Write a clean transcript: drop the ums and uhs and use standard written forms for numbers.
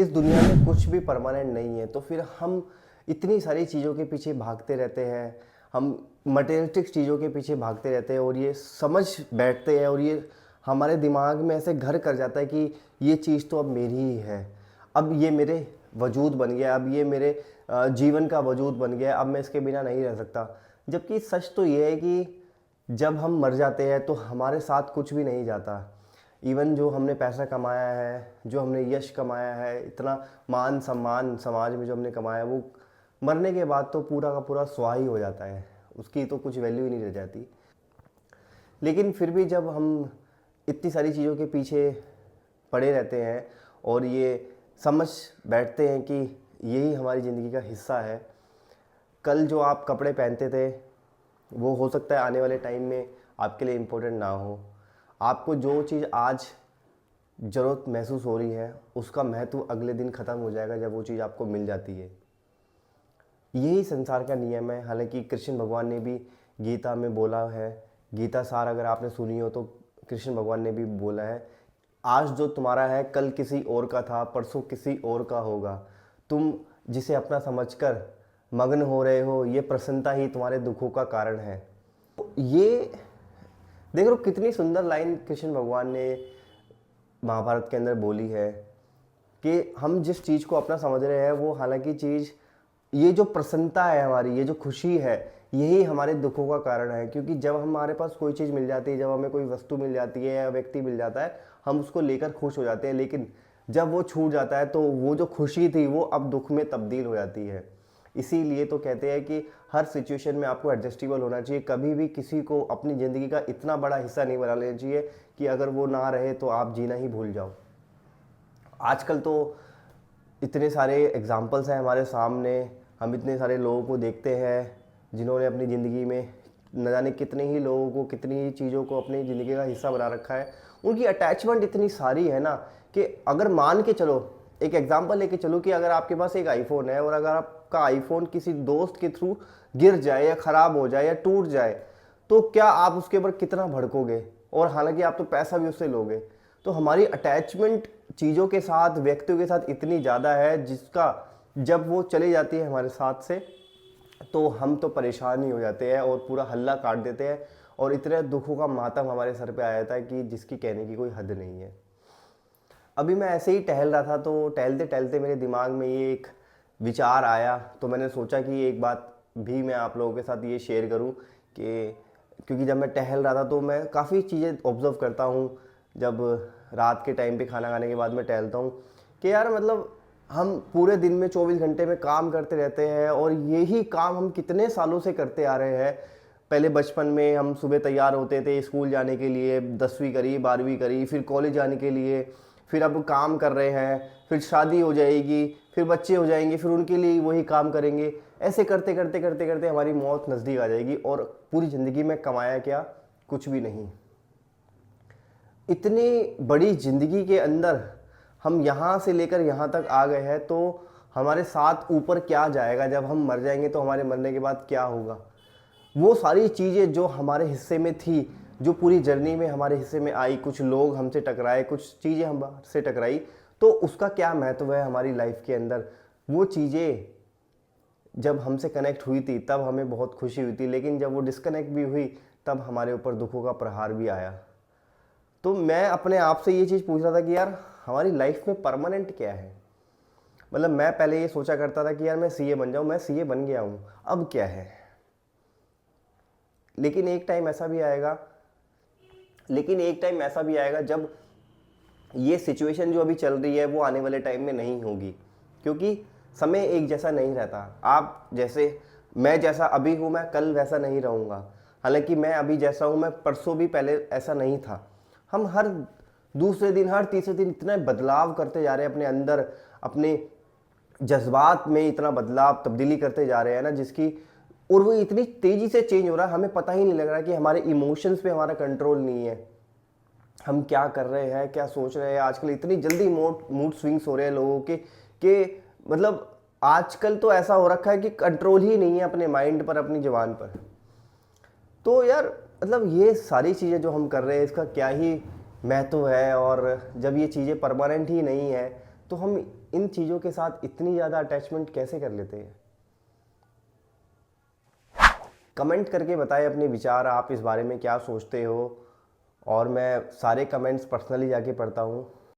इस दुनिया में कुछ भी परमानेंट नहीं है, तो फिर हम इतनी सारी चीज़ों के पीछे भागते रहते हैं, हम मटेरियलिस्टिक चीज़ों के पीछे भागते रहते हैं और ये समझ बैठते हैं और ये हमारे दिमाग में ऐसे घर कर जाता है कि ये चीज़ तो अब मेरी ही है, अब ये मेरे वजूद बन गया, अब ये मेरे जीवन का वजूद बन गया, अब मैं इसके बिना नहीं रह सकता। जबकि सच तो ये है कि जब हम मर जाते हैं तो हमारे साथ कुछ भी नहीं जाता। इवन जो हमने पैसा कमाया है, जो हमने यश कमाया है, इतना मान सम्मान समाज में जो हमने कमाया है, वो मरने के बाद तो पूरा का पूरा स्वाहा ही हो जाता है, उसकी तो कुछ वैल्यू ही नहीं रह जाती। लेकिन फिर भी जब हम इतनी सारी चीज़ों के पीछे पड़े रहते हैं और ये समझ बैठते हैं कि यही हमारी ज़िंदगी का हिस्सा है, कल जो आप कपड़े पहनते थे वो हो सकता है आने वाले टाइम में आपके लिए इम्पोर्टेंट ना हो। आपको जो चीज़ आज ज़रूरत महसूस हो रही है उसका महत्व अगले दिन ख़त्म हो जाएगा जब वो चीज़ आपको मिल जाती है। यही संसार का नियम है। हालांकि कृष्ण भगवान ने भी गीता में बोला है, गीता सार अगर आपने सुनी हो तो कृष्ण भगवान ने भी बोला है, आज जो तुम्हारा है कल किसी और का था, परसों किसी और का होगा। तुम जिसे अपना समझकर मग्न हो रहे हो, ये प्रसन्नता ही तुम्हारे दुखों का कारण है। ये देख लो कितनी सुंदर लाइन कृष्ण भगवान ने महाभारत के अंदर बोली है कि हम जिस चीज़ को अपना समझ रहे हैं वो हालांकि चीज़, ये जो प्रसन्नता है हमारी, ये जो खुशी है, यही हमारे दुखों का कारण है। क्योंकि जब हमारे पास कोई चीज़ मिल जाती है, जब हमें कोई वस्तु मिल जाती है या व्यक्ति मिल जाता है, हम उसको लेकर खुश हो जाते हैं। लेकिन जब वो छूट जाता है तो वो जो खुशी थी वो अब दुख में तब्दील हो जाती है। इसीलिए तो कहते हैं कि हर सिचुएशन में आपको एडजस्टेबल होना चाहिए। कभी भी किसी को अपनी ज़िंदगी का इतना बड़ा हिस्सा नहीं बना लेना चाहिए कि अगर वो ना रहे तो आप जीना ही भूल जाओ। आजकल तो इतने सारे एग्जाम्पल्स हैं हमारे सामने, हम इतने सारे लोगों को देखते हैं जिन्होंने अपनी ज़िंदगी में न जाने कितने ही लोगों को, कितनी ही चीज़ों को अपनी ज़िंदगी का हिस्सा बना रखा है। उनकी अटैचमेंट इतनी सारी है ना कि अगर मान के चलो, एक एग्जांपल लेके चलो कि अगर आपके पास एक आईफोन है और अगर आपका आईफोन किसी दोस्त के थ्रू गिर जाए या ख़राब हो जाए या टूट जाए, तो क्या आप उसके ऊपर कितना भड़कोगे, और हालांकि आप तो पैसा भी उससे लोगे। तो हमारी अटैचमेंट चीज़ों के साथ, व्यक्तियों के साथ इतनी ज़्यादा है जिसका जब वो चली जाती है हमारे साथ से तो हम तो परेशान ही हो जाते हैं और पूरा हल्ला काट देते हैं और इतने दुखों का मातम हमारे सर पे आ जाता है कि जिसकी कहने की कोई हद नहीं है। अभी मैं ऐसे ही टहल रहा था तो टहलते टहलते मेरे दिमाग में ये एक विचार आया, तो मैंने सोचा कि एक बात भी मैं आप लोगों के साथ ये शेयर करूं कि क्योंकि जब मैं टहल रहा था तो मैं काफ़ी चीज़ें ऑब्ज़र्व करता हूं, जब रात के टाइम पे खाना खाने के बाद मैं टहलता हूं कि यार मतलब हम पूरे दिन में 24 घंटे में काम करते रहते हैं और यही काम हम कितने सालों से करते आ रहे हैं। पहले बचपन में हम सुबह तैयार होते थे स्कूल जाने के लिए, 10वीं करी, 12वीं करी, फिर कॉलेज जाने के लिए, फिर अब काम कर रहे हैं, फिर शादी हो जाएगी, फिर बच्चे हो जाएंगे, फिर उनके लिए वही काम करेंगे। ऐसे करते करते करते करते हमारी मौत नज़दीक आ जाएगी और पूरी ज़िंदगी में कमाया क्या, कुछ भी नहीं। इतनी बड़ी ज़िंदगी के अंदर हम यहाँ से लेकर यहाँ तक आ गए हैं, तो हमारे साथ ऊपर क्या जाएगा, जब हम मर जाएंगे तो हमारे मरने के बाद क्या होगा। वो सारी चीज़ें जो हमारे हिस्से में थी, जो पूरी जर्नी में हमारे हिस्से में आई, कुछ लोग हमसे टकराए, कुछ चीज़ें हमसे टकराई, तो उसका क्या महत्व है हमारी लाइफ के अंदर। वो चीज़ें जब हमसे कनेक्ट हुई थी तब हमें बहुत खुशी हुई थी, लेकिन जब वो डिस्कनेक्ट भी हुई तब हमारे ऊपर दुखों का प्रहार भी आया। तो मैं अपने आप से ये चीज़ पूछ रहा था कि यार हमारी लाइफ में परमानेंट क्या है। मतलब मैं पहले ये सोचा करता था कि यार मैं सीए बन जाऊँ, मैं सीए बन गया हूँ, अब क्या है। लेकिन एक टाइम ऐसा भी आएगा जब ये सिचुएशन जो अभी चल रही है वो आने वाले टाइम में नहीं होगी, क्योंकि समय एक जैसा नहीं रहता। आप जैसे, मैं जैसा अभी हूँ मैं कल वैसा नहीं रहूँगा। हालांकि मैं अभी जैसा हूँ मैं परसों भी पहले ऐसा नहीं था। हम हर दूसरे दिन, हर तीसरे दिन इतना बदलाव करते जा रहे हैं अपने अंदर, अपने जज्बात में इतना बदलाव, तब्दीली करते जा रहे हैं ना, जिसकी, और वो इतनी तेज़ी से चेंज हो रहा है हमें पता ही नहीं लग रहा कि हमारे इमोशंस पे हमारा कंट्रोल नहीं है। हम क्या कर रहे हैं, क्या सोच रहे हैं, आजकल इतनी जल्दी मूड स्विंग्स हो रहे हैं लोगों के कि मतलब आजकल तो ऐसा हो रखा है कि कंट्रोल ही नहीं है अपने माइंड पर, अपनी ज़ुबान पर। तो यार मतलब ये सारी चीज़ें जो हम कर रहे हैं इसका क्या ही महत्व है। और जब ये चीज़ें परमानेंट ही नहीं है तो हम इन चीज़ों के साथ इतनी ज़्यादा अटैचमेंट कैसे कर लेते हैं? कमेंट करके बताएं अपने विचार, आप इस बारे में क्या सोचते हो। और मैं सारे कमेंट्स पर्सनली जाके पढ़ता हूँ।